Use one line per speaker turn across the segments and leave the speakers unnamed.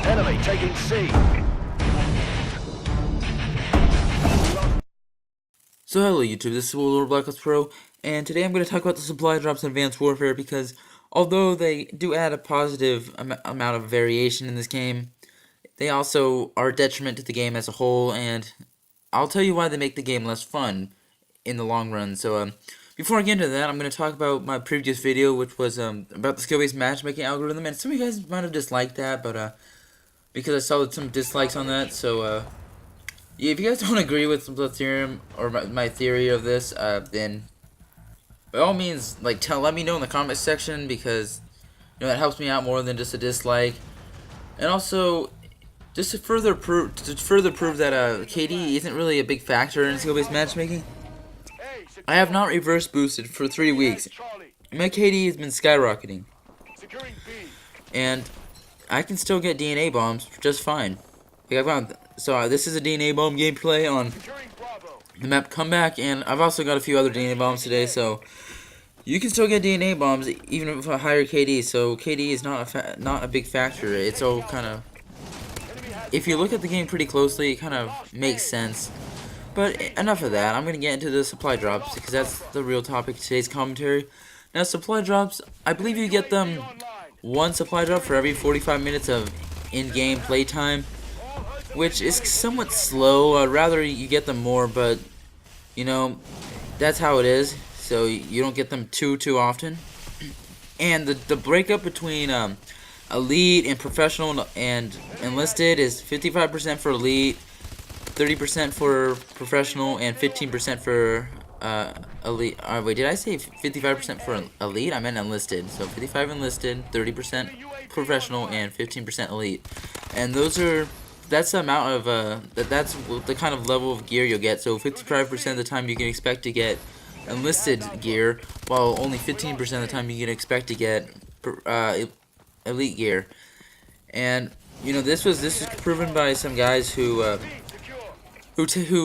Enemy taking C.
So hello YouTube, this is Lord Black Ops Pro, and today I'm going to talk about the supply drops in Advanced Warfare because although they do add a positive amount of variation in this game, they also are a detriment to the game as a whole, and I'll tell you why they make the game less fun in the long run. So before I get into that, I'm going to talk about my previous video, which was about the skill-based matchmaking algorithm, and some of you guys might have disliked that, but because I saw some dislikes on that, so yeah, if you guys don't agree with the theorem or my theory of this, then by all means, like, let me know in the comment section, because that helps me out more than just a dislike. And also, just to further prove that KD isn't really a big factor in skill-based matchmaking, I have not reverse boosted for 3 weeks. My KD has been skyrocketing, and I can still get DNA bombs just fine. Like, so this is a DNA bomb gameplay on the map Comeback, and I've also got a few other DNA bombs today, so you can still get DNA bombs even with a higher KD. So KD is not a big factor. It's all kind of, if you look at the game pretty closely, it kind of makes sense. But enough of that. I'm gonna get into the supply drops because that's the real topic of today's commentary. Now, supply drops, I believe you get them one supply drop for every 45 minutes of in-game playtime, which is somewhat slow. I'd rather you get them more, but that's how it is. So you don't get them too often. And the breakup between elite and professional and enlisted is 55% for elite, 30% for professional, and 15% for elite. Wait, did I say 55% for elite? I meant enlisted. So 55 enlisted, 30% professional, and 15% elite. And that's the amount of that's the kind of level of gear you'll get. So 55% of the time you can expect to get enlisted gear, while only 15% of the time you can expect to get elite gear. And this was proven by some guys who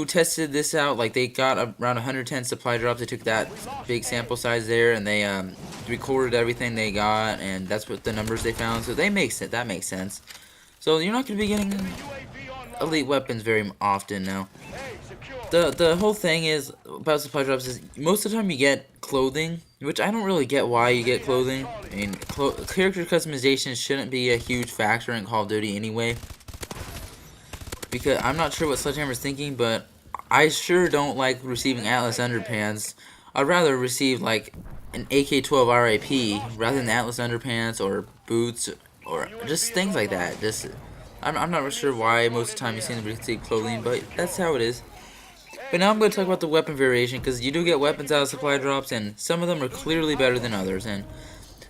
tested this out. Like, they got around 110 supply drops. They took that big sample size there, and they recorded everything they got, and that's what the numbers they found. So that makes sense. So you're not going to be getting elite weapons very often now. The whole thing is about supply drops is most of the time you get clothing, which I don't really get why you get clothing. I mean, character customization shouldn't be a huge factor in Call of Duty anyway. Because I'm not sure what Sledgehammer's thinking, but I sure don't like receiving Atlas underpants. I'd rather receive like an AK-12 RIP rather than Atlas underpants or boots or just things like that. I'm not sure why most of the time you see them receive clothing, but that's how it is. But now I'm going to talk about the weapon variation, because you do get weapons out of supply drops, and some of them are clearly better than others. And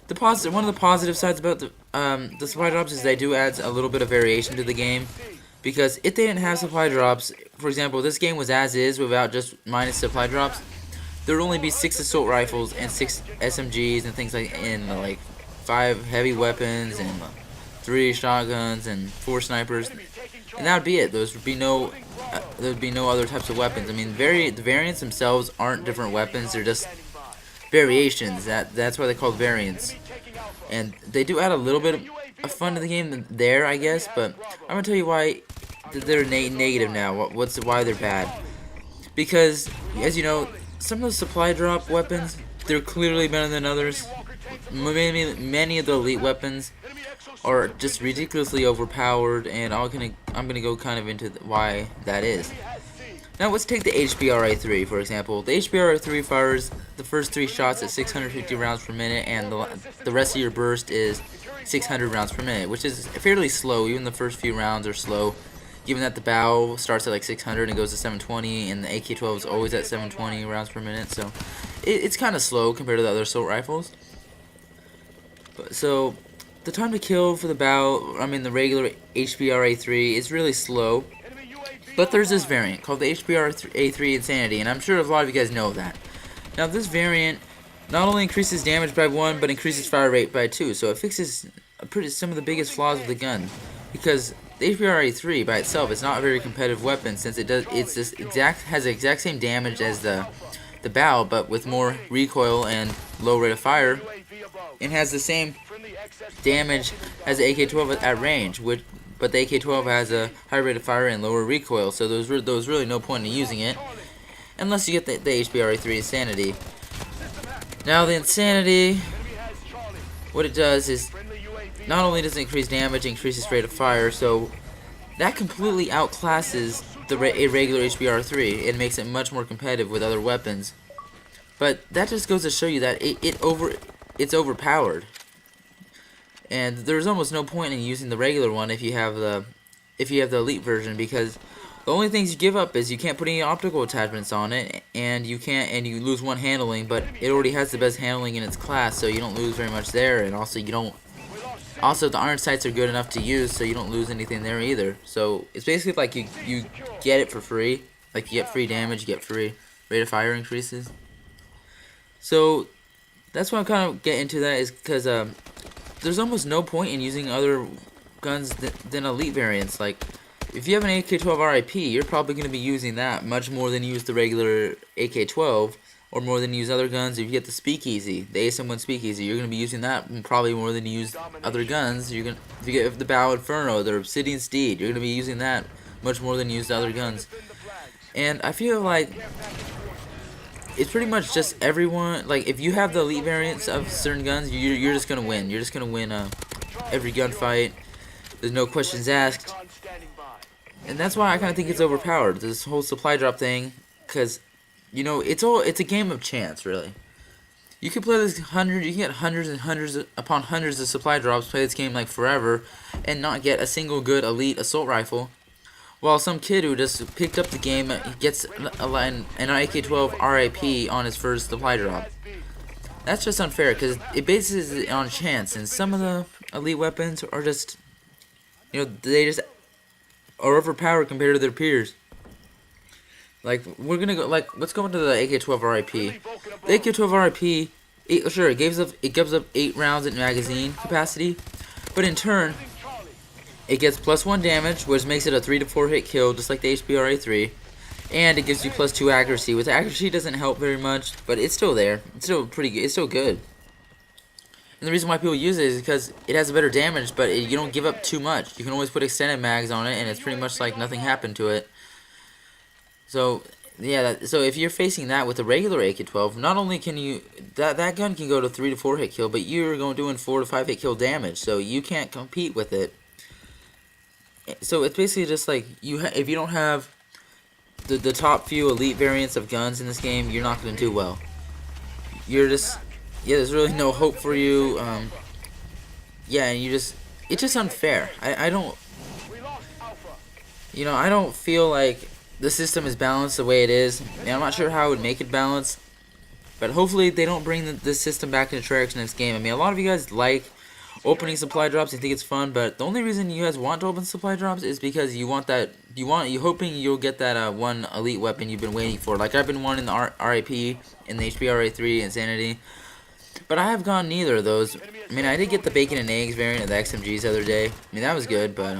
one of the positive sides about the supply drops is they do add a little bit of variation to the game. Because if they didn't have supply drops, for example, this game was as is without just minus supply drops, there would only be 6 assault rifles and 6 SMGs and things like 5 heavy weapons and 3 shotguns and 4 snipers, and that would be it. There would be no other types of weapons. I mean, the variants themselves aren't different weapons; they're just variations. That's why they're called variants, and they do add a little bit of fun to the game there, I guess. But I'm gonna tell you why they're negative now. Why they're bad? Because, as you know, some of the supply drop weapons, they're clearly better than others. Many of the elite weapons are just ridiculously overpowered, and I'm gonna go kind of into why that is. Now let's take the HBRA-3 for example. The HBRA-3 fires the first 3 shots at 650 rounds per minute, and the rest of your burst is 600 rounds per minute, which is fairly slow. Even the first few rounds are slow, given that the bow starts at like 600 and goes to 720, and the AK-12 is always at 720 rounds per minute. So it's kind of slow compared to the other assault rifles. So the time to kill for the the regular HBRA-3 is really slow. But there's this variant called the HBRA-3 Insanity, and I'm sure a lot of you guys know that. Now, this variant not only increases damage by 1, but increases fire rate by 2. So it fixes some of the biggest flaws of the gun. Because the HBRA-3 by itself is not a very competitive weapon, since has the exact same damage as the bow, but with more recoil and low rate of fire, and has the same damage as the AK-12 at range, but the AK-12 has a high rate of fire and lower recoil, so there's really no point in using it unless you get the HBRA-3 Insanity. Now the Insanity, what it does is not only does it increase damage, it increases rate of fire, so that completely outclasses a regular HBR3. It makes it much more competitive with other weapons. But that just goes to show you that it's overpowered. And there's almost no point in using the regular one if you have the elite version, because the only things you give up is you can't put any optical attachments on it, and you lose one handling, but it already has the best handling in its class, so you don't lose very much there, and also the iron sights are good enough to use, so you don't lose anything there either. So it's basically like you get it for free, like you get free damage, you get free rate of fire increases. So that's why I'm kind of getting into that, is because there's almost no point in using other guns than elite variants. Like, if you have an AK-12 RIP, you're probably going to be using that much more than use the regular AK-12, or more than use other guns. If you get the Speakeasy, the ASM-1 Speakeasy, you're going to be using that probably more than you use other guns. If you get the Bow Inferno, the Obsidian Steed, you're going to be using that much more than you use the other guns. And I feel like it's pretty much just everyone, like, if you have the elite variants of certain guns, you're just gonna win. You're just gonna win every gunfight. There's no questions asked, and that's why I kind of think it's overpowered, this whole supply drop thing, because it's a game of chance, really. You can play this you can get hundreds and hundreds upon hundreds of supply drops, play this game like forever, and not get a single good elite assault rifle. While some kid who just picked up the game gets an AK-12 RIP on his first supply drop. That's just unfair, because it bases it on chance, and some of the elite weapons are just, they just are overpowered compared to their peers. Like, let's go into the AK-12 RIP. The AK-12 RIP, sure, it gives up 8 rounds in magazine capacity, but in turn, it gets +1 damage, which makes it a 3 to 4 hit kill, just like the HBRA-3. And it gives you +2 accuracy, which accuracy doesn't help very much, but it's still there. It's still pretty good. It's still good. And the reason why people use it is because it has a better damage, but you don't give up too much. You can always put extended mags on it, and it's pretty much like nothing happened to it. So, yeah, so if you're facing that with a regular AK-12, not only can you... That gun can go to 3 to 4 hit kill, but you're doing 4 to 5 hit kill damage, so you can't compete with it. So it's basically just like, if you don't have the top few elite variants of guns in this game, you're not going to do well. You're just, there's really no hope for you. And it's just unfair. I don't feel like the system is balanced the way it is. And I'm not sure how I would make it balanced, but hopefully they don't bring the system back into Treyarch's next game. I mean, a lot of you guys like opening supply drops, you think it's fun, but the only reason you guys want to open supply drops is because you're hoping you'll get that one elite weapon you've been waiting for. Like, I've been wanting the RIP and the HBRA-3 Insanity, but I have gotten neither of those. I mean, I did get the bacon and eggs variant of the XMGs the other day. I mean, that was good, but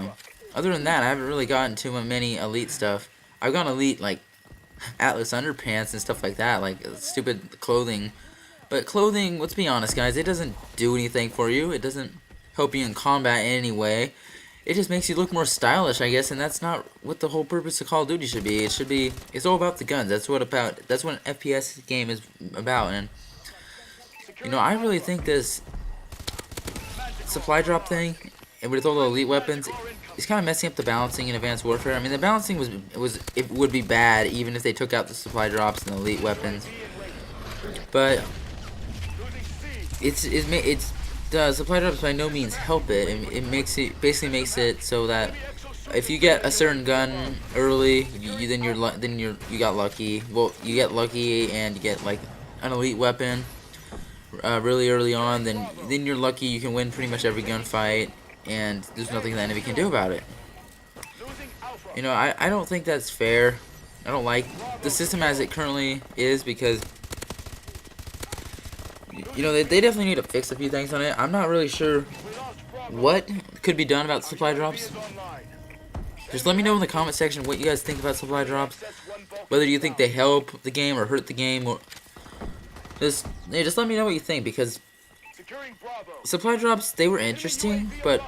other than that, I haven't really gotten too many elite stuff. I've gotten elite, like, Atlas underpants and stuff like that, like stupid clothing. But clothing, let's be honest, guys, it doesn't do anything for you. It doesn't help you in combat in any way. It just makes you look more stylish, I guess, and that's not what the whole purpose of Call of Duty should be. It's all about the guns. That's what an FPS game is about. And I really think this supply drop thing, and with all the elite weapons, it's kind of messing up the balancing in Advanced Warfare. I mean, the balancing would be bad even if they took out the supply drops and the elite weapons. But the supply drops by no means help it. It basically makes it so that if you get a certain gun early, you got lucky. Well, you get lucky and you get like an elite weapon really early on. Then you're lucky. You can win pretty much every gunfight, and there's nothing the enemy can do about it. I don't think that's fair. I don't like the system as it currently is, because they definitely need to fix a few things on it. I'm not really sure what could be done about supply drops. Just let me know in the comment section what you guys think about supply drops. Whether you think they help the game or hurt the game, or just let me know what you think, because supply drops, they were interesting, but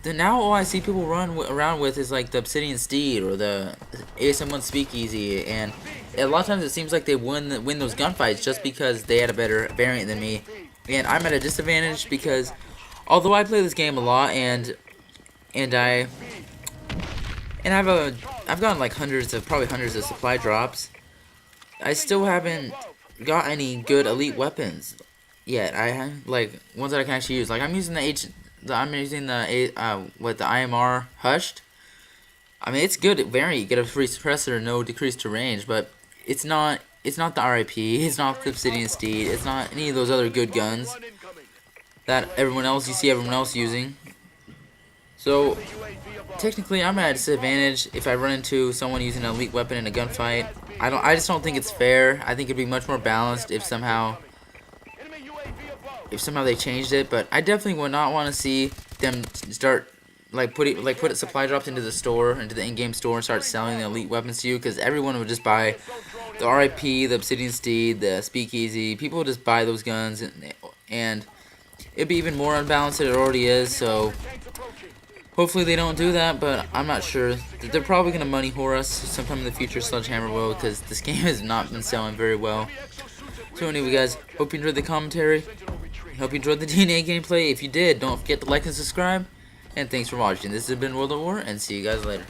now all I see people run around with is like the Obsidian Steed or the ASM1 Speakeasy, and a lot of times it seems like they win those gunfights just because they had a better variant than me, and I'm at a disadvantage because although I play this game a lot and I've gotten like probably hundreds of supply drops, I still haven't got any good elite weapons yet. I have like ones that I can actually use. Like I'm using I'm using the IMR Hushed. I mean it's good variant. You get a free suppressor, no decrease to range, but it's not the RIP. It's not the Obsidian Steed. It's not any of those other good guns that you see everyone else using. So technically, I'm at a disadvantage if I run into someone using an elite weapon in a gunfight. I just don't think it's fair. I think it'd be much more balanced if somehow they changed it. But I definitely would not want to see them start put supply drops into the store, into the in-game store, and start selling the elite weapons to you, because everyone would just buy the RIP, the Obsidian Steed, the Speakeasy. People would just buy those guns, and it'd be even more unbalanced than it already is. So hopefully they don't do that, but I'm not sure. They're probably going to money whore us sometime in the future. Sledgehammer will, because this game has not been selling very well. So anyway, guys, hope you enjoyed the commentary. Hope you enjoyed the DNA gameplay. If you did, don't forget to like and subscribe. And thanks for watching. This has been World at War, and see you guys later.